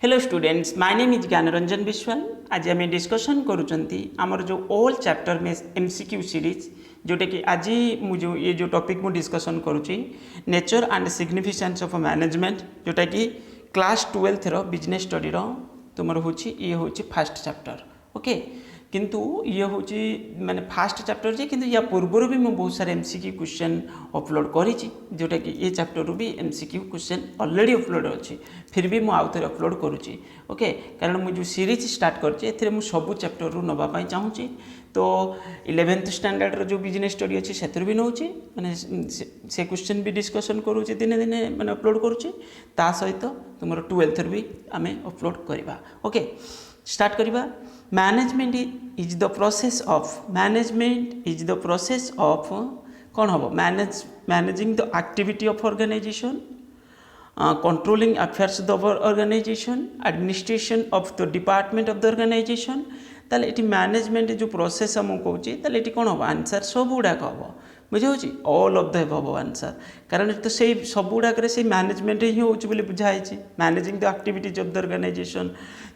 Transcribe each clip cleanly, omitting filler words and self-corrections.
Hello students, my name is Gyanranjan Vishwal. आज आम discussion करुँच आमर जो ओल्ड चैप्टर में एमसीक्यू सीरीज जोटा कि आज जो ये जो टॉपिक मु डिस्कसन करुँची nature and significance of management जोटा कि क्लास 12 रो बिजनेस स्टडी रो तुमर होची ये होची फर्स्ट चैप्टर। ओके, किंतु ये होची माने फर्स्ट चैप्टर जे किंतु या पूर्वर भी मैं बहुत सारे एमसीक्यू क्वेश्चन अपलोड करी जोटा कि ये चैप्टर भी एमसीक्यू क्वेश्चन ऑलरेडी अपलोड अच्छी, फिर भी मुझे आउ थे अपलोड करुँची। ओके, कारण मुझे जो सीरीज स्टार्ट करते मुझे सब चैप्टर रू नापी चाहूँगी। तो 11th स्टैंडर्ड जो बिजनेस स्टडी अच्छी से भी नौ मैंने से क्वेश्चन भी डिस्कसन करुँचे दिने दिने मैंने अपलोड करुँचे ता सहित तुम 12th भी आम अपलोड करवा। ओके, स्टार्ट करवा। Management is the process of कौन हम managing the activity of organisation, controlling affairs of organisation, administration of the department of the organisation. ताले इटी मैनेजमेंट जो प्रोसेस हम कहूँ ताले इटी कौन हम आंसर सब गुड़ाक हम बुझे all of the above answer, कारण तो से सब गुड़ाक से मैनेजमेंट ही हो बुझाई managing the activities of the organisation,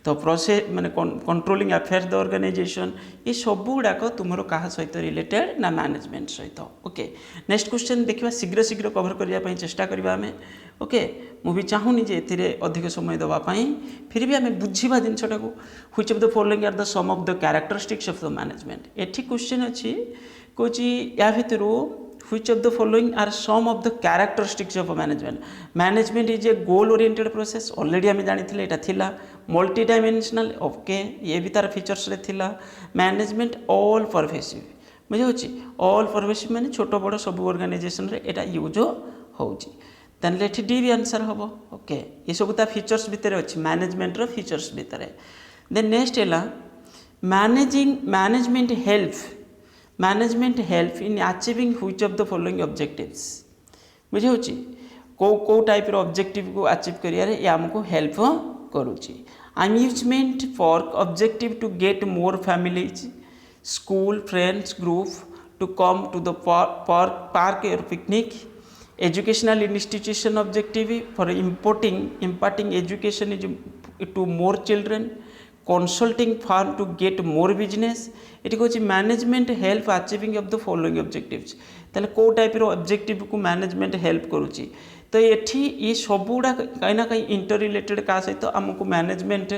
तो प्रोसेस माने कंट्रोलिंग अफेयर्स द ऑर्गेनाइजेशन, ये सब गुड़ाक तुम क्या सहित रिलेटेड ना मैनेजमेंट सहित। ओके, नेक्स्ट क्वेश्चन देखा शीघ्र शीघ्र कवर करने चेष्टा करवा आम। ओके, मुझे चाहूनी जे एथिरे अधिक समय देवाई, फिर भी आम बुझा जिनटा को which of the following are the some of the characteristics of the management. एठी क्वेश्चन अच्छी कौच या भितर which of the following are some of the characteristics of management. Management is a goal oriented process, already आम जानी एटा थिला multi dimensional. Okay, ये भी तार फीचर्स रे थिला। मैनेजमेंट ऑल परवेसिव, बुझे ऑल परवेसिव माने छोट बड़ सब ऑर्गेनाइजेशन रे एटा यूज होउची, ताले एठी डी भी आंसर हम। ओके, ये सब ता फीचर्स भितर अच्छी मैनेजमेंट रो फीचर्स भितर। देन नेक्स्ट है management help in achieving which of the following objectives. बुझे को टाइप रो ऑब्जेक्टिव को अचीव करियारे ये हमको हेल्प करुच्ची। Amusement for objective to get more families, school friends group to come to the park और picnic. Educational institution objective for imparting education is to more children. Consulting firm to get more business. ये कौन management help achieving of the following objectives. ताले को type रो objective को management help करुच्ची। तो ये सब गुड़ा कहीं ना कहीं इंटर रिलेटेड क्या सहित आमको management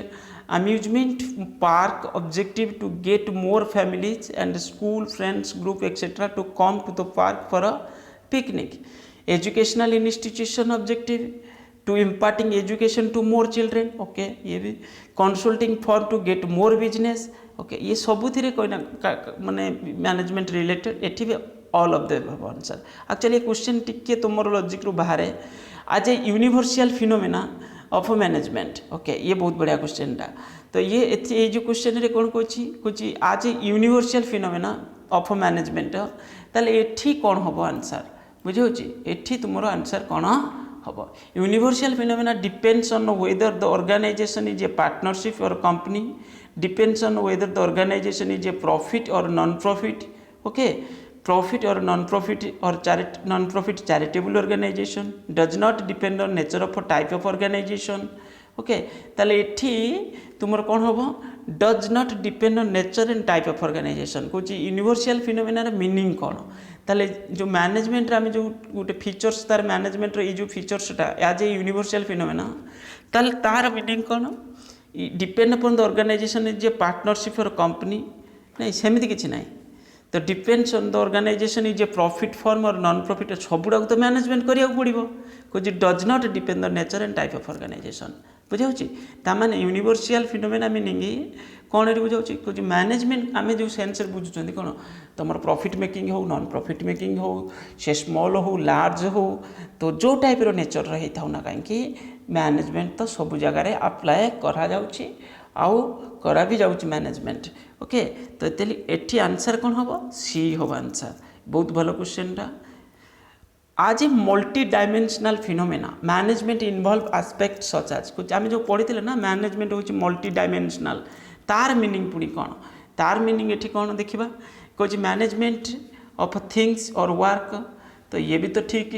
amusement park objective to get more families and school friends group etcetera to come to the park for a picnic. Educational institution objective to imparting education to more children. Okay, ये भी consulting for to get more business. Okay, ये सबुथिरे कोई ना माने management related एठी भी all of the above answer. Actually ये क्वेश्चन टिके तुमर लॉजिक रू बाहर आज a universal phenomena of management. Okay, ये बहुत बढ़िया क्वेश्चन था। तो ये जो क्वेश्चन रे कौन कहूँ आज a universal phenomena of management, ताले एठी कौन हम आंसर बुझे एठी तुमर आंसर कौन हम। Universal phenomena depends on whether the organisation is a partnership और company, depends on whether the organisation is a profit और नॉन प्रॉफिट। ओके, प्रॉफिट और non profit charitable organisation, does not depend on nature of type of organisation. Okay, ताले एठी तुमर कौन हम does not depend on nature and type of organisation. कौच universal फिनोमेनार meaning कौन, ताले जो मैनेजमेंट आम जो गोटे फीचर्स तार मैनेजमेंट ये जो फीचर्सटा एज ए यूनिवर्सल फिनोमेना, ताले तार मीनिंग कौन depend upon the organisation is a partnership और कंपनी नहीं सेमती किसी ना। तो depends on the organisation is a profit form और नॉन प्रॉफिट सबुड़ा तो मैनेजमेंट करिया पड़ो। कौच does not depend on nature and type of organisation बुझे ताने यूनिवर्सल फिनोमेना मीनिंग कौन ये बुझे कौच मैनेजमेंट आम जो सेन्स बुझुं कौन तुम प्रॉफिट मेकिंग हो नॉन प्रॉफिट मेकिंग हो से स्मॉल हो लार्ज हो तो जो टाइप रो नेचर रही था ना कहीं मैनेजमेंट तो सब जगार अप्लाय करा करा भी जाऊँ मैनेजमेंट। ओके, तो ये आंसर कौन हम सी हम आंसर। बहुत भल क्वेश्चनटा। आज a multi dimensional phenomena management involve aspect such आज कुछ आम जो पढ़ी ना मैनेजमेंट हूँ मल्टी डायमेंशनल तार मीनिंग पुणी कौन तार मीनिंग ये कौन देखा कौच मैनेजमेंट ऑफ थिंग्स और वर्क। तो ये भी तो ठीक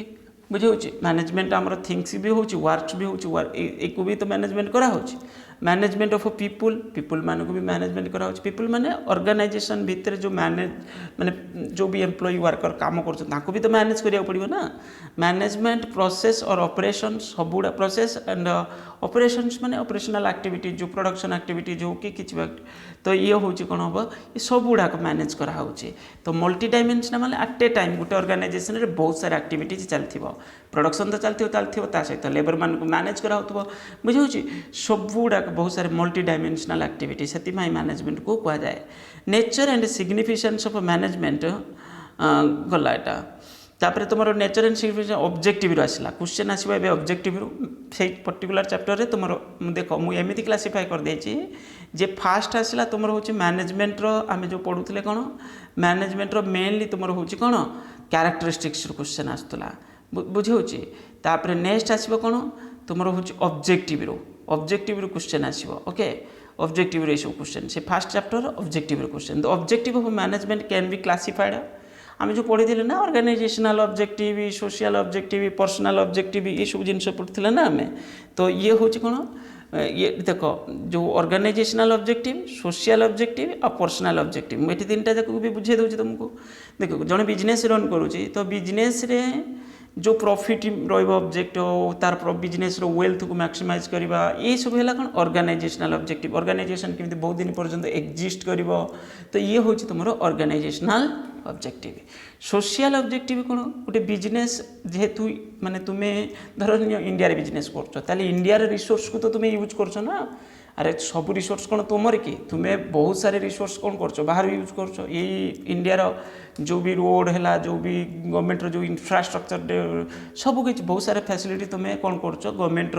बुझे मैनेजमेंट आमर थिंग्स भी हो वर्क्स भी हो भी तो मैनेजमेंट करा मैनेजमेंट ऑफ पीपुल मान को भी मैनेजमेंट करा पीपुल माने ऑर्गेनाइजेशन भितर जो मैनेज माने जो भी एम्प्लॉय वर्कर काम कर भी तो मैनेज करिया पड़िबो ना मैनेजमेंट प्रोसेस और ऑपरेशन सबुड़ा प्रोसेस एंड ऑपरेशंस माने ऑपरेशनल एक्टिविटी जो प्रोडक्शन एक्टिविटी जो कि किछि तो ये हूँ कौन हम ये सब गुड़ाक मैनेज करा तो मल्टी डायमेंशनल माने एट ए टाइम गोटे ऑर्गेनाइजेशन रे बहुत सारा एक्टिविटीज चलथिबो प्रोडक्शन तो चलथिबो ता सहित लेबर मान को मैनेज करा होतबो बुझे सब गुड़ाक बहुत सारे मल्टी डायमेंशनल एक्टिविटी से मैनेजमेंट को कहा जाए nature and significance of management गला एटा तापर तुम नेचर एंड सिग्निफिकेंस ऑब्जेक्टिव आसला क्वेश्चन आसो ए ऑब्जेक्टिव से पर्टिकुलर चैप्टर रे तुम देख मुझे क्लासीफाई कर देछि जे फास्ट आसला तुम हूँ मैनेजमेंट आम जो पढ़ुले कौन मैनेजमेंट मेनली तुम हूँ कौन क्यारेक्टरिस्टिक्स क्वेश्चन आसला बुझे तापर नेक्स्ट आसो कौन तुम हूँ ऑब्जेक्टिव क्वेश्चन आसो ओके ऑब्जेक्टिव रे सब क्वेश्चन से first chapter objective question the objective of management can be classified आम जो पढ़ी ना organisational objective social objective personal objective ये सब जिन पढ़ते ना आम तो ये हूँ कौन ये देख जो ऑर्गेनाइजेशनल ऑब्जेक्टिव सोशल ऑब्जेक्टिव और पर्सनल ऑब्जेक्टिव मुझे तीन जाक भी बुझे दूसरी तुमको देख जड़े बिजनेस रन करुँची तो बिजनेस रे जो प्रॉफिट रॉब्जेक्ट तार बिजनेस वेल्थ को मैक्सिमाइज करवा ये सब है कौन ऑर्गेनाइजेशनल ऑब्जेक्टिव ऑर्गेनाइजेशन केमी बहुत दिन पर्यंत एक्जिस्ट कर तो ये हूँ तुम ऑर्गेनाइजेशनल ऑब्जेक्टिव सोशल ऑब्जेक्टिव कौन गोटे बिजनेस जेहेतु माने तुम्हें धर इंडिया रे बिजनेस कर इंडिया रिसोर्स को तो तुम्हें यूज कर ना अरे सब रिसोर्स कौन तुमर कि तुम्हें बहुत सारे रिसोर्स कौन कर बाहर यूज कर इंडिया जो भी रोड है जो भी गवर्नमेंट जो इंफ्रास्ट्रक्चर सब किसी बहुत सारे फैसिलिटी तुम्हें कौन कर गवर्नमेंट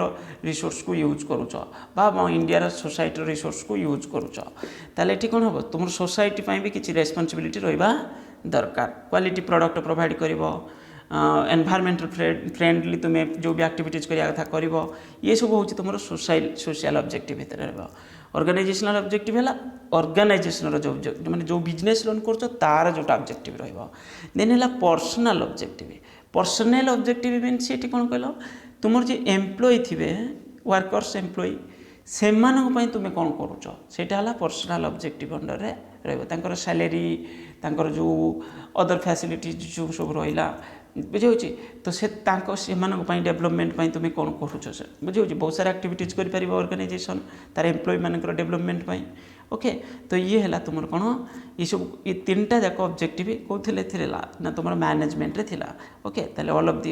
रिसोर्स को यूज करुच इंडिया सोसाइटी रिसोर्स को यूज करुच कौन हम तुम सोसाइटी भी किसी रेस्पॉन्सिबिलिटी रहा दरकार क्वालिटी प्रोडक्ट प्रोवाइड कर एनवायरमेंटल फ्रेंडली तुम्हें जो भी एक्टिविटीज करिया कथा कर ये सब हूँ तुम सोशल ऑब्जेक्टिव भितर रहा ऑर्गेनाइजेशनल ऑब्जेक्टिव है ऑर्गेनाइजेशन जो ऑब्जेक्ट माने जो बिजनेस रन कर तार जो ऑब्जेक्टिव देन है पर्सनल ऑब्जेक्टिव मीन्स ये कौन कहल तुम जो एम्प्लॉय थे वर्कर्स एम्प्लॉय से तुम्हें कौन करुचा पर्सनल ऑब्जेक्टिव अंडर रे सैलरी जो अदर फैसिलिटीज जो सब रहा बुझे तो से डेवलपमेंट तुम्हें कौन करुच बुझे बहुत सारा एक्टिविटीज कर ऑर्गेनाइजेशन तार एम्प्लॉय मान डेवलपमेंट ओके तो ये है तुम कौन ये सब ये तीन टा जाक ऑब्जेक्टिव कौन थे ना तुम मैनेजमेंट रे थिला ओके ताले ऑल ऑफ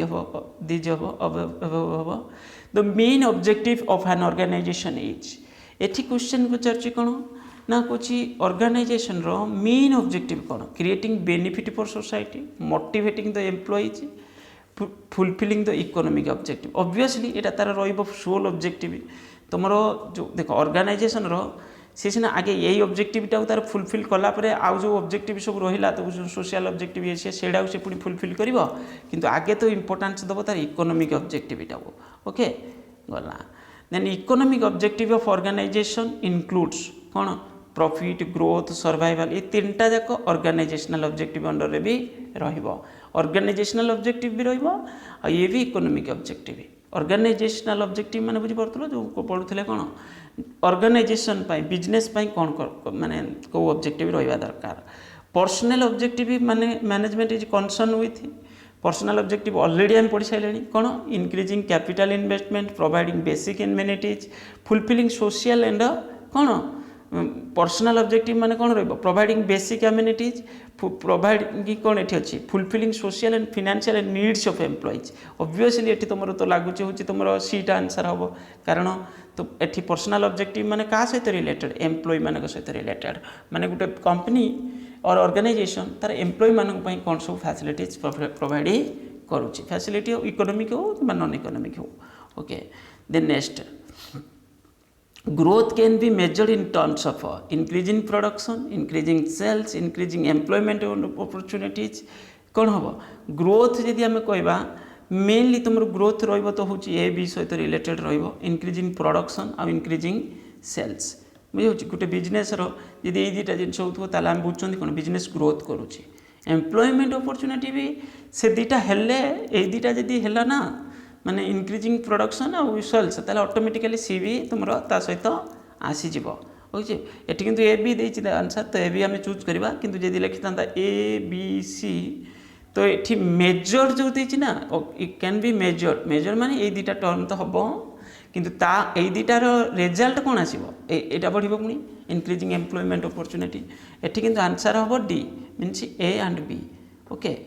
दीज हम the main objective of an organisation is एठी क्वेश्चन पचार कौन ना कुछ ऑर्गेनाइजेशन रो मेन ऑब्जेक्टिव कौन creating benefit for society motivating the employees fulfilling the economic objective obviously ये तार रोल ऑब्जेक्टिव तुम जो देख ऑर्गेनाइजेशन रो सी सीना आगे यही ऑब्जेक्टिविटा तार फुलफिल कलापर आउ जो ऑब्जेक्टिव सब रहा तो सोशल ऑब्जेक्टिव ये से पुणी फुलफिल कर किंतु आगे तो इंपोर्टेंस दब तार इकोनॉमिक ऑब्जेक्टिविटा ओके गला then economic objective of organisation includes कौन प्रॉफिट ग्रोथ सर्वाइवल ये तीन टा जाक ऑर्गेनाइजेशनल ऑब्जेक्टिव अंडर रे भी ऑर्गेनाइजेशनल ऑब्जेक्टिव भी ये भी इकोनॉमिक ऑब्जेक्टिव ऑर्गेनाइजेशनल ऑब्जेक्टिव माने बुझी पड़थलो जो पढ़ुଥିଲେ कौन ऑर्गेनाइजेशन बिजनेस कौन माने को ऑब्जेक्टिव रहा दरकार पर्सनल ऑब्जेक्टिव माने management is concern with personal objective already आम पढ़ी सारे कौन increasing capital investment providing basic amenities fulfilling social and कौन पर्सनल ऑब्जेक्टिव माने कौन रही प्रोवाइडिंग बेसिक एमेनिटीज प्रोवाइडिंग कौन ये अच्छी fulfilling social and financial needs of employees obviously ये तुम तो लगुच हूँ तुम सीटा आंसर हम कारण तो ये पर्सनल ऑब्जेक्टिव माने क्या सहित रिलेटेड एम्प्लॉय मान सहित रिलेटेड माने गोटे कंपनी और ऑर्गेनाइजेशन तार एम्प्लॉय मान कौन सब फैसिलिटीज प्रोवाइड करुच्ची फैसिलिटी इकोनॉमिक हो नॉन इकोनॉमिक हो okay then next growth can be measured in terms of increasing production increasing sales increasing employment opportunities कौन हम ग्रोथ जदि आम कहवा मेनली तुम ग्रोथ रो तो हूँ ए बी सहित रिलेटेड इंक्रीजिंग प्रोडक्शन आ इंक्रीजिंग सेल्स बुझे गोटे बिजनेस री ये दुटा जिन हो आम बुझे कौन बिजनेस ग्रोथ करुच्ची एम्प्लॉयमेंट अपॉर्चुनिटी भी से दुटा हेल्ले ये दुटा जदि है ना माने इंक्रीजिंग प्रोडक्शन और सेल्स ताले ऑटोमेटिकली सी भी तुम ता सहित आसीज ओके ये किंतु ए बी देछि आंसर तो ए बी आम चूज करवा किंतु जदि लिखि था ए बी सी तो ये मेजर जो देछि ना इट कैन बी मेजर माने ये दुटा टर्म तो हम किंतु ता ये दुटार रिजल्ट कौन आसो यहाँ बढ़ पुणी इंक्रीजिंग एम्प्लॉयमेंट अपॉर्चुनिटी एठी किंतु आंसर हम D means A and B okay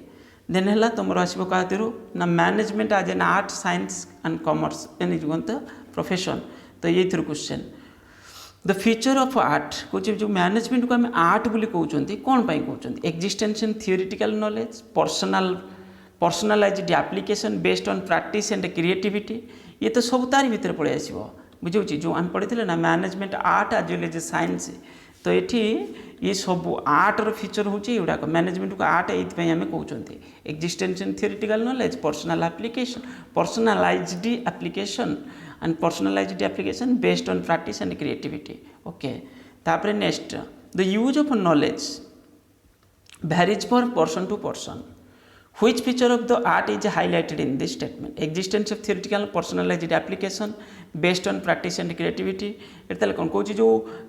then है तुम आसो क्या ना management as an art science and commerce an is one profession तो ये question the feature of art कौच जो मैनेजमेंट को आम आर्ट बोली कहते कौन पाई कहते existence theoretical knowledge personalised application based on practice and creativity ये तो सब तारी भितर पड़े आसो बुझे जो आम पढ़ी ना management art as well as science तो ये ये सब आर्टर फीचर हूँ युवाक मैनेजमेंट को आर्ट ये आम कहते existence theoretical knowledge personalised application and personalized application based on practice and creativity okay तापरे next the use of knowledge varies for person to person which feature of the art is highlighted in this statement existence of theoretical personalized application based on practice and creativity एतले कोन कहूची जो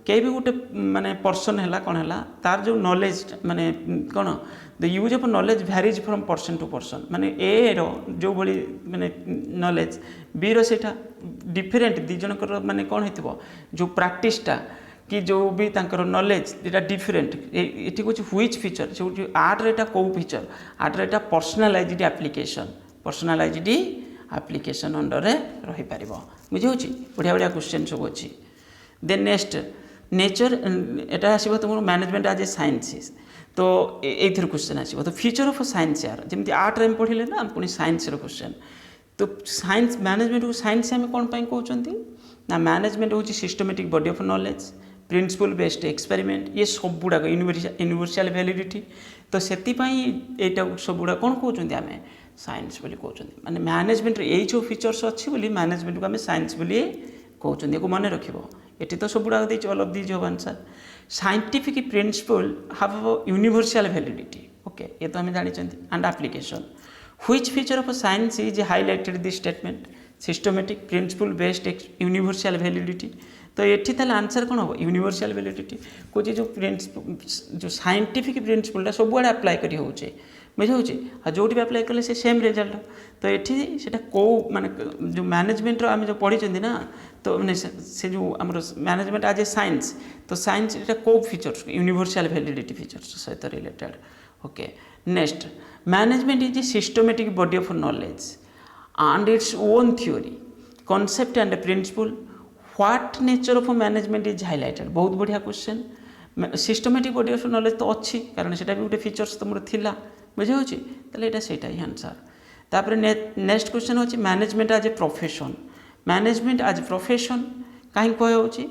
के भी गोटे माने person हैला कोन हैला तार जो knowledge माने कोन the use of knowledge varies from person to person माने ए रो जो भली माने नॉलेज बी रो सेटा डिफरेंट दी जनकर माने कोन हेतिबो जो प्रैक्टिसटा कि जो भी तांकर नॉलेज एटा डिफरेंट एठी कुछ व्हिच फीचर जो आर्ट रेटा को फीचर आर्ट रेटा पर्सनालाइज्ड एप्लिकेशन अंडर रे रही पारिबो बुझे होची बढ़िया बढ़िया क्वेश्चन सब अच्छी देन नेक्स्ट नेचर एटा आसीबो तुम मैनेजमेंट एज ए साइंस तो ये क्वेश्चन आसीबो तो फीचर ऑफ साइंस यार जमी आर्ट रे पढ़िले ना पुणी साइंस रो क्वेश्चन तो साइंस मैनेजमेंट को साइंस आम कौन पाई कहते ना मैनेजमेंट हूँ systematic body of knowledge principle based experiment ये सब गुड़ाक यूनिवर्सल वैलिडिटी तो से यहाँ सब गुड़ा कौन कहते आम साइंस बोली कहते माने मैनेजमेंट ये जो फीचर्स अच्छी बोली मैनेजमेंट को आम साइंस बोली कहते को मन रख ये तो सब गुड़ाक ऑल ऑफ दीज हव आंसर साइंटिफिक प्रिंसिपल हाव यूनिवर्सल वैलिडिटी ओके ये तो आम जानी and application Which feature of science is highlighted this statement? Systematic, principle based, universal validity. तो ये ताले आंसर कौन हम यूनिवर्सल वैलिडिटी कुछ जो प्रिंसिपल जो साइंटिफिक प्रिंसिपलटा सब आड़े अप्लाई करी होचे बुझे होचे जो भी अप्लाई कले से सेम रिजल्ट तो ये सेटा को माने जो मैनेजमेंट आम जो पढ़ी ना तो मैंने से जो आम मैनेजमेंट एज ए साइंस तो साइंस ये को फीचर्स यूनिवर्सल वैलिडिटी फीचर्स सहित related okay next management is a systematic body of knowledge and its own theory concept and principle what nature of management is highlighted बहुत बढ़िया question systematic body of knowledge तो अच्छी कारण से गोटे features तुम थिला बुझे होची ताले एटा सेटा ही आंसर तापर नेक्स्ट क्वेश्चन होची management as a profession management as a profession कहीं कह होची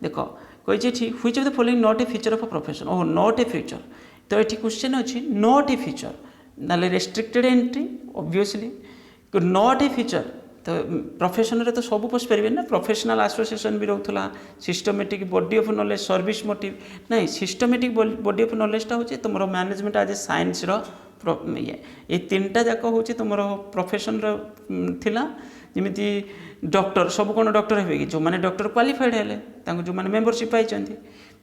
देखो कही छी which of the following not a feature of a profession oh not a feature तो ये क्वेश्चन अच्छी नॉट ए फीचर ना restricted entry obviously not a feature तो प्रोफेशन तो सब पशि पारे ना प्रोफेशनल एसोसिएशन भी रोला systematic body of knowledge service motive नहीं सिस्टमेटिक बॉडी ऑफ नॉलेजटा हूँ तुम मैनेजमेंट एज ए साइंस ये तीनटा जाक हूँ तुम प्रोफेशन थिला जमी डॉक्टर सब कौन डॉक्टर हे कि जो मैंने डॉक्टर क्वालिफाइड है जो मैंने मेंबरशिप पाई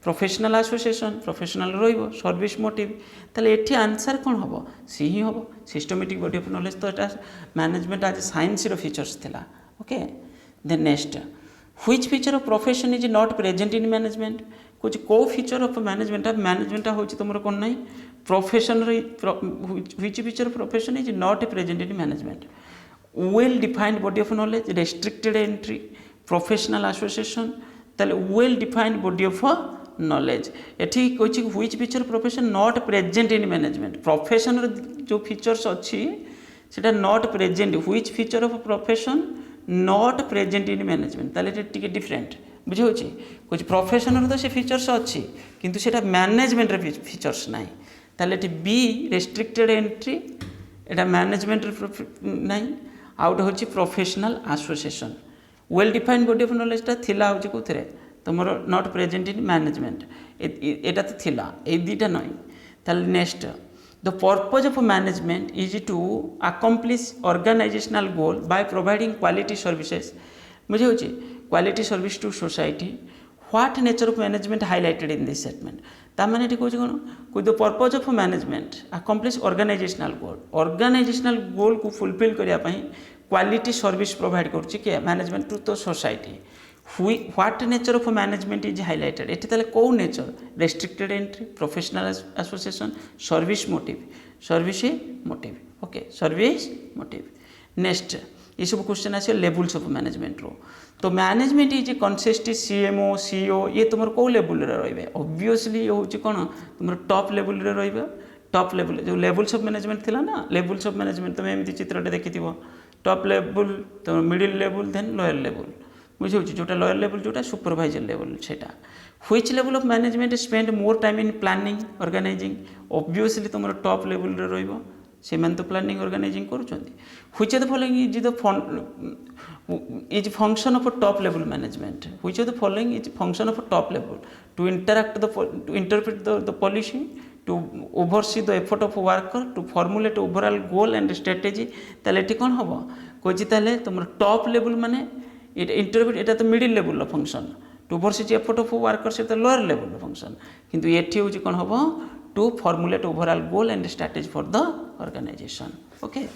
प्रोफेशनल एसोसिएशन प्रोफेशनल रो सर्विस मोटिव ताले एठी आंसर कौन हम सी ही हम सिस्टमेटिक बॉडी ऑफ नॉलेज तो यहाँ मैनेजमेंट एज साइंस फीचर्स थिला okay then next which feature of profession is not present in management कुछ को फीचर ऑफ मैनेजमेंट हूँ तुम कौन ना profession which feature of profession is not present in management well defined body of knowledge restricted entry professional association ताले well defined body of knowledge एठी कही which feature profession not present in management profession जो features अच्छी सेटा not present which feature of profession not present in management ताले टिके different बुझे होची कुछ प्रोफेशन तो से फीचर्स अच्छी किंतु सेटा मैनेजमेंट रे फीचर्स नाही ताले एठी बी रेस्ट्रिक्टेड एंट्री एटा मैनेजमेंट नाही आउट होची professional association well defined body of नॉलेजटा थिला होची कोथरे तुम नॉट प्रेजेंट इन मैनेजमेंट एटा तो थिला ए दीटा नहीं ताले next the purpose of management is to accomplish organizational goal by providing quality services बुझे होची quality service to society what nature of management highlighted in this statement ताମାନେ ଏଠି କହୁଛି କ'ଣ କୁ the purpose of management accomplish organisational goal କୁ fulfil କରିବା ପାଇଁ କ୍ୱାଲିଟି ସର୍ଭିସ୍ ପ୍ରୋଭାଇଡ଼ କରୁଛି କିଏ management to the society what nature of management is highlighted ଏଠି ତାହେଲେ କେଉଁ nature restricted entry professional association service motive okay service motive next ये सब क्वेश्चन आस लेवल्स ऑफ मैनेजमेंट रो तो management is consist CMO CEO ये तुम कौ लेवल रे ऑब्वियसली ये हूँ कौन तुम टॉप लेवल रे रे टॉप लेवल जो लेवल्स ऑफ मैनेजमेंट थिला ना लेवल्स ऑफ मैनेजमेंट तुम एमती चित्रटे देखि टॉप लेवल तुम middle level then lower level बुझे जोटा लोअर लेवल जोटा सुपरवाइजर लेवल सेटा which level of management spend more time in planning organising obviously तुम टॉप लेवल रे रहिबो से तो प्लानिंग ऑर्गेनाइजिंग करुँच which of the following is function of top level management which of the following is function of top level to interpret the policy to oversee the effort of worker to formulate overall goal and strategy ताले एटी कौन हम कही ताले तुम top level माने interpret एटा तो middle level function to oversee effort of worker से लोअर लेवल फंक्शन किंतु एठी होची कौन हम to formulate overall goal and strategy for the organization. Okay.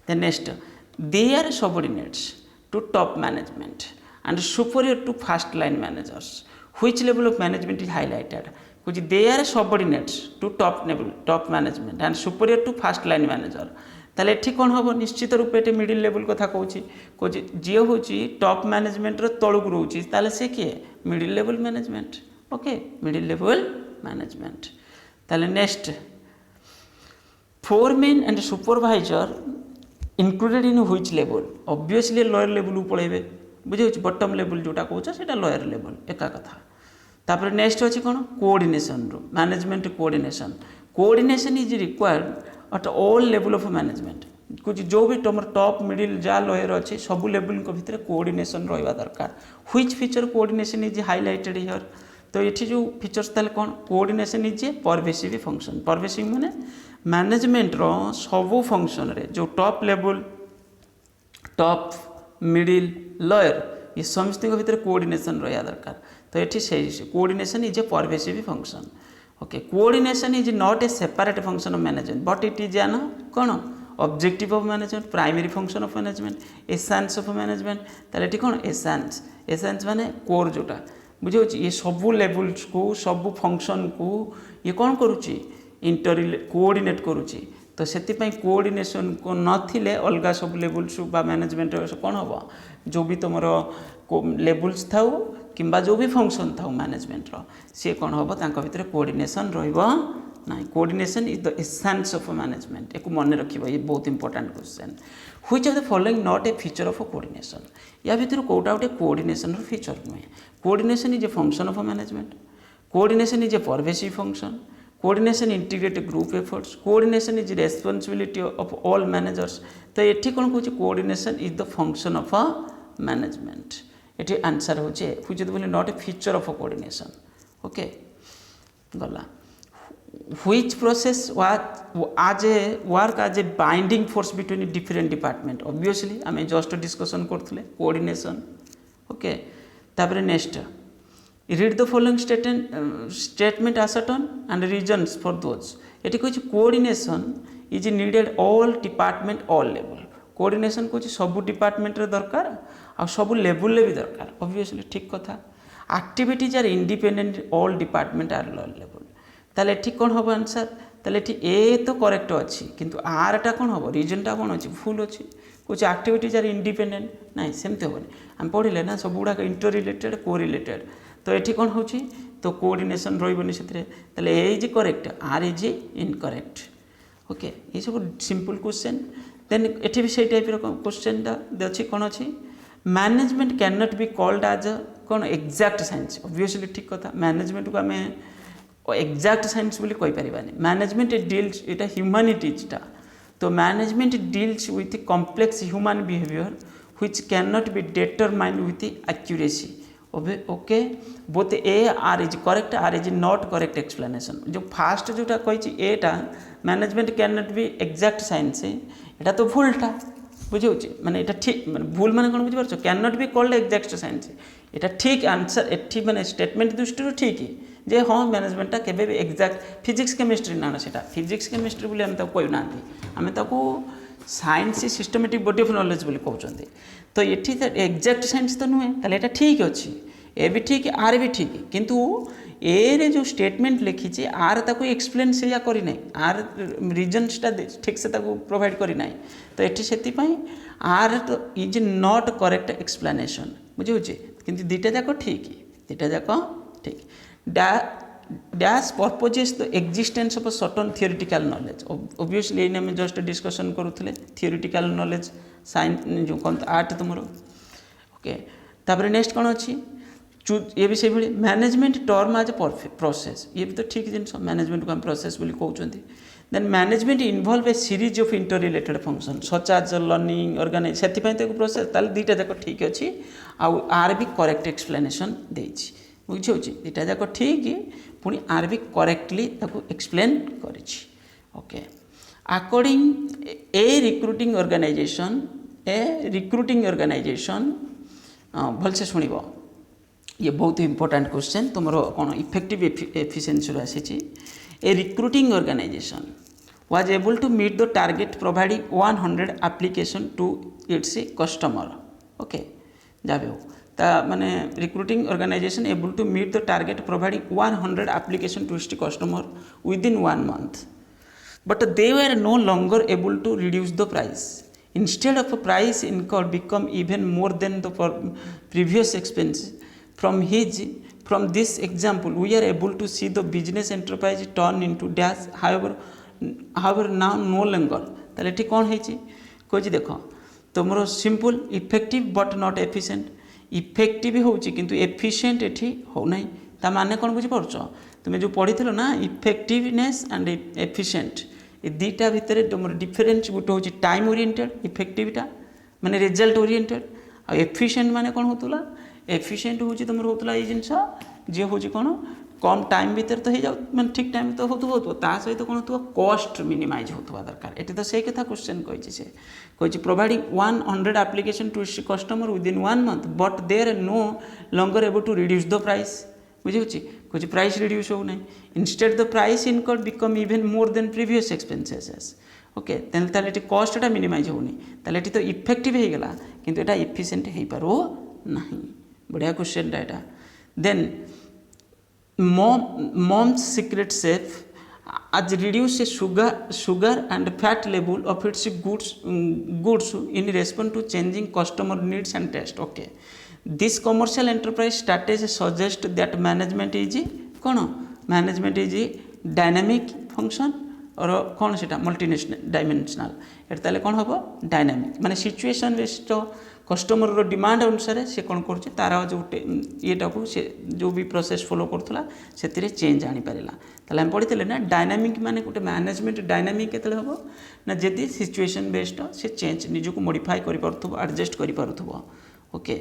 Then next, they are subordinates to top management and superior to first line managers. Which level of management is highlighted? Because they are subordinates to top management and superior to first line manager. ताले एठी कौन हम निश्चित रूपे ये middle level कथा कहूँ जी हूँ top management तलू रोचे ताले से किए middle level management okay middle level management ताले next foreman and supervisor included in which level obviously lower level पड़े बुझे बॉटम लेवल जोटा कौच से लोअर लेवल एका कथा तापर नेक्स्ट अच्छी कौन कोऑर्डिनेशन रो management coordination is required at all level of management कुछ जो भी तुम टॉप मिडिल जा लोअर अच्छे सब लेवल भितर कोऑर्डिनेशन रहा दरकार which feature coordination is highlighted here तो ये जो फीचर्स ताले कौन coordination is a pervasive function pervasive माने मैनेजमेंट रो सबो फंक्शन रे जो top level top middle lower ये समस्त भीतर कोऑर्डिनेशन रहा दरकार तो ये से coordination is a pervasive function okay coordination is not a separate function of management but it is an कौन objective of management primary function of management essence of management ताले कौन एसेंस माने कोर जोटा बुझे ये सबू लेवल्स को सबू फंक्शन को ये कौन करुच्ची कोऑर्डिनेट करुच्ची तो से कोऑर्डिनेशन को नथिले अलग सब लेवल्स बा मैनेजमेंट कौन हम जो भी तुम लेवल्स थाउ किंबा जो भी फंक्शन थाउ मैनेजमेंट सी कौन हम तांका भितर कोऑर्डिनेशन रहिबो ना coordination is the essence of management एक मन रखिबो ये बहुत important question which of the following not a feature of coordination या भितर कोटा गोटे कोऑर्डिनेशन फीचर नुहे coordination is a function of management coordination is a pervasive function coordination integrate group efforts coordination is responsibility of all managers तो ये कौन कहूँ coordination is the function of a management ये answer हो which is not a feature of coordination okay गला which process as a work as a binding force between different department obviously आम just discussion करते coordination okay तापर next read the following statement ascertain and reasons for those ये कह coordination is needed all department all level coordination कह सब department दरकार आ sub level भी दरकार obviously ठीक कथा activities are independent all department or all level ताले ठीक कौन हम आंसर ताले ठीक ए तो करेक्ट अच्छी किंतु आरटा कौन हम रिजनटा कौन अच्छी भूल अच्छी कुछ एक्टिविटीज आर इंडिपेंडेंट ना सेमती हेनी आम पढ़ले ना सब गुड़ाक इंटर रिलेटेड को रिलेटेड तो ये कौन हो तो कोऑर्डिनेशन रही से is correct are is incorrect okay ये सब सिंपल क्वेश्चन देन ये भी से टाइप क्वेश्चन अच्छी कौन अच्छी management can not be called as a कौन एक्जाक्ट साइंस ऑब्वियसली ठीक कथा मैनेजमेंट को आम एक्जाक्ट साइंस बोली कहि परिबानी मैनेजमेंट डील्स इटा ह्यूमैनिटीजटा तो management deals with complex human behaviour which can not be determined with accuracy okay both A R is correct are is not correct explanation जो फास्ट जोटा कही एटा management can not be exact science एटा तो भूलटा बुझे माने एटा ठीक माने भूल माने कौन बुझी can not be called exact science एटा ठीक आंसर एठी माने स्टेटमेंट दृष्टि ठीक जे हाँ मैनेजमेंटा केबे भी एग्जैक्ट फिजिक्स केमिस्ट्री ना सेटा फिजिक्स केमिस्ट्री बोली आम कहू ना आम science systematic body of knowledge बोली कहते तो ये एग्जैक्ट साइंस तो नुहे ताले एटा ठीक अच्छी ए भी ठीक आर भी ठीक किंतु ए रे जो स्टेटमेंट लिखी आर ताको एक्सप्लेन से या करी नहीं आर रिजन्सटा ठीक से ताको प्रोवाइड करी नहीं तो ये से आर तो इज नॉट करेक्ट एक्सप्लेनेशन बुझे किंतु दुटा जाक ठीक दुटा जाक ठीक dash purposes the existence of certain theoretical knowledge obviously ये आम जस्ट डिस्कशन करूँ थियोरिटिकल नॉलेज साइंस जो कौन आर्ट तुम ओके तापर नेक्स्ट कौन अच्छी ये भी से भाई मैनेजमेंट टर्म आज प्रोसेस ये भी तो ठीक जिन मैनेजमेंट को हम प्रोसेस बोली कहते then management involve a series of inter related function such as learning organise से प्रोसेस ताल दुटा जाक ठीक अच्छी आर भी करेक्ट एक्सप्लेनेशन देछि बुझे दुटा जाक ठीक पुणी आर भी करेक्टली एक्सप्लेन कर okay according a recruiting organisation भलसे शुणव ये बहुत इंपोर्टेंट क्वेश्चन तुम कौन इफेक्टिव एफिशिएंसी आसी a recruiting organisation was able to meet the target providing 100 application to its customer okay जहाँ भी हो माने recruiting organisation able to meet the target providing 100 application to its customer within 1 month but they were no longer able to reduce the price instead of a price incurred become even more than the previous expense from this example we are able to see the business enterprise turn into dash however now no longer ताले ठीक कौन है कही देख तुम simple effective but not efficient effective होची किंतु efficient एठी हो नहीं ता माने कौन बुझी पारछ तुम जो पढ़ी ना इफेक्टिवनेस एंड एफिशिएंट ये दुटा भितर तुम डिफरेन्स गोटे हूँ टाइम ओरिएंटेड इफेक्टिवटा माने रिजल्ट ओरिएंटेड आ एफिशिएंट माने कौन होतला एफिशिएंट हूँ तुम होतला ये जिनस जे हूँ कौन कम टाइम भितर तो हो जाऊ मैंने ठीक टाइम तो होता ता सहित कौन हो कॉस्ट मिनिमाइज होता दरकार ये तो से कथा क्वेश्चन कही providing 100 application to customer within 1 month but they're no longer able to reduce the price बुझे कहे प्राइस रिड्यूस हो ना instead the price income become even more than previous expenses okay ताले कॉस्टा मिनिमाइज होनी ताले तो इफेक्टिव हो गला किंतु एटा एफिशिएंट हो पारो नहीं बढ़िया question Etah then mom's secret chef as reduce sugar and fat level of its goods in response to changing customer needs and taste okay this commercial enterprise strategy suggests that management is कौन management is dynamic function और कौन से multinational dimensional eight ताले कौन हम dynamic माने situation based customer रो demand अनुसार से कौन कर तार जो येटा को से जो भी प्रोसेस फॉलो करथला से चेंज आनी पारिला ताले हम पढ़ी ना डायनामिक माने गोटे मैनेजमेंट डायनामिक केतले हम ना जदि सिचुएशन बेस्ड से चेंज निजको मॉडिफाई करि पारथुबो एडजस्ट करि पारथुबो ओके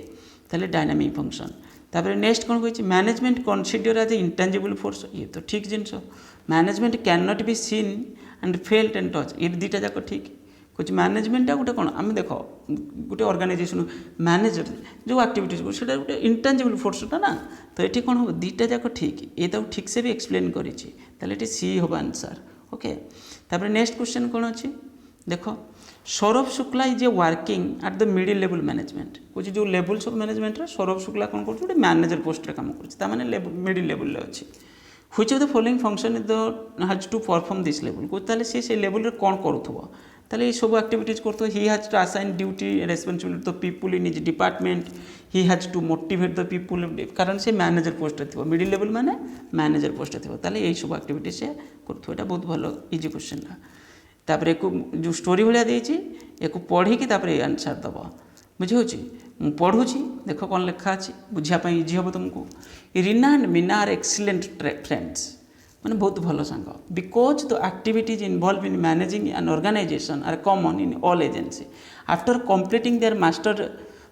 ताले डायनामिक फंक्शन तापर नेक्स्ट कौन कही management consider as intangible force ये तो ठीक जिनस management can not be seen and felt and touch ये दुटा जाक ठीक कुछ मैनेजमेंटा गोटे कौन आम देख गोटे ऑर्गेनाइजेशन मैनेजर जो एक्टिविटीज को गोटे इंटेंजिबल फोर्सटा ना तो ये कौन हम दुटा जाक ठीक ये तो ठीक से भी एक्सप्लेन करें सी हम आंसर ओके तापर नेक्स्ट क्वेश्चन कौन अच्छी देख Saurabh Shukla is a working at the middle level management कुछ जो levels of management Saurabh Shukla कौन कर मैनेजर पोस्ट काम कर मिडिल लेवल अच्छी which of the following function has to perform this level को ताले से लेवल कौन करूथबो ताले ये सब एक्टिविटीज करतो he has to assign duty responsibility the people in his department he has to motivate the people कारण से मैनेजर पोस्ट थी मिडिल लेवल माने मैनेजर पोस्ट थी ताले यही सब एक्टिविटी से करतो एटा बहुत भलो इजी क्वेश्चन तापर एक जो स्टोरी भाया देती पढ़ी तापर आंसर दब बुझे पढ़ुची देख कौन लिखा अच्छी बुझापी इजी हम तुमको Reena and Meena are excellent friends मैंने बहुत भल सांग because the activities involve in managing an organisation are common in all agency after completing their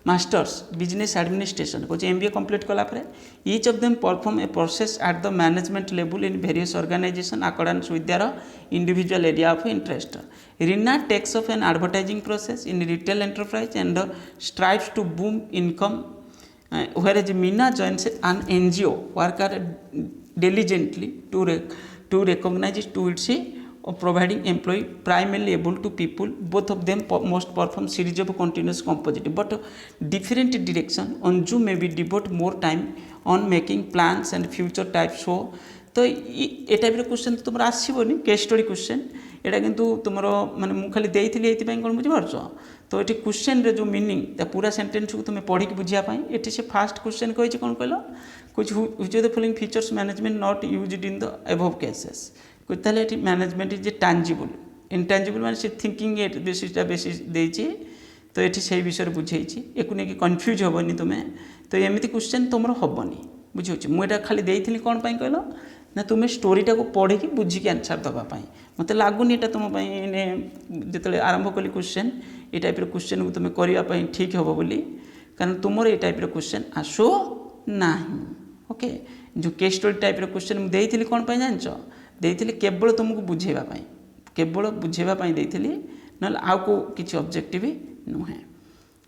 masters business administration कौन MBA कंप्लीट कलापर each of them perform a process at the management level in various organisation according with their individual area of interest Reena takes of an advertising process in retail enterprise and strives to boom income whereas Meena joins an NGO worker diligently to recognize to its providing employee primarily able to people. Both of them most perform series of continuous composite but different direction. Anju may be devote more time on making plans and future type show. तो ये type question तुम आसबनी case study question यहाँ किंतु तुम माने मुझे खाली देती ये कौन बुझीपार तो ये क्वेश्चन रे जो मीनिंग पूरा सेंटेंस को तुम पढ़ी बुझापी ये से फास्ट क्वेश्चन कही कौन कहल कुछ which of the following features management not used in the above cases कहते ये मैनेजमेंट इज ए टांजिबल इनटांजिबल माने से थिंकिंग बेसिसटा बेसी देती तो ये से विषय बुझे एक नहीं कन्फ्यूज हेनी तुम्हें तो एमती क्वेश्चन तुम हेनी बुझे मुझे खाली देती कौन कहल ना तुम्हें स्टोरीटा को पढ़ी बुझिकी आंसर देवाई मत लगुनि यहाँ तुम जो आरंभ कली क्वेश्चन ये टाइप क्वेश्चन को तुम्हें करने ठीक हे बोली कारण तुम ये टाइप क्वेश्चन आसो ना ओके जो केस स्टोरी टाइप क्वेश्चन मुझे देती कौन जानच देती केवल तुमको बुझेवाई केवल बुझेवाई देती ना आउ को किसी ऑब्जेक्टिव नुहे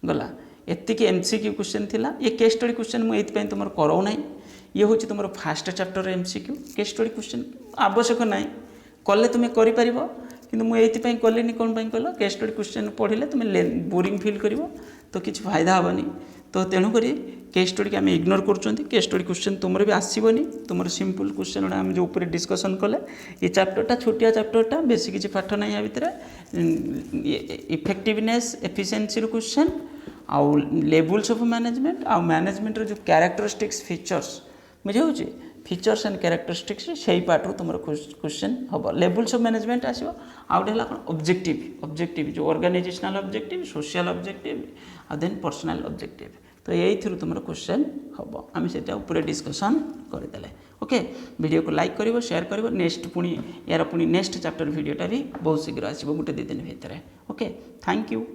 गला एतिक MCQ क्वेश्चन थिला ये केस स्टडी क्वेश्चन मुझे तुम कराऊ ना ये हूँ तुम fast chapter MCQ case study question आवश्यक ना कले तुम्हें कर कि मुझे कलेनि कौन कहल केस स्टडी क्वेश्चन पढ़ले तुम्हें बोरिंग फिल कर तो किसी फायदा हेनी तो तेणुक केस स्टडी की आम इग्नोर कर केस स्टडी क्वेश्चन तुम भी आसबनी तुम सिंपल क्वेश्चन गुड़ा आम जो ऊपर डिस्कसन कले ये चैप्टरटा छोटिया चैप्टरटा बेसी किसी पाठ ना या भितर इफेक्टिवनेस एफिशिएंसी क्वेश्चन आउ लेवल्स ऑफ मैनेजमेंट आउ मैनेजमेंट जो कैरेक्टरिस्टिक्स फीचर्स बुझे फीचर्स एंड कैरेक्टरिस्टिक्स से पार्ट तुम क्वेश्चन हम लेवल्स ऑफ मैनेजमेंट आसो आउटे ऑब्जेक्टिव जो ऑर्गेनाइजेशनल ऑब्जेक्टिव सोशल ऑब्जेक्टिव और देन पर्सनल ऑब्जेक्टिव तो यही तुम क्वेश्चन हम आम से ऊपर डिस्कसन करदे ओके वीडियो को लाइक कर शेयर कर नेक्स्ट पुणी यार पुणी नेक्स्ट चैप्टर वीडियोटा भी बहुत शीघ्र आसो गोटे 2 दिन भितर ओके थैंक यू।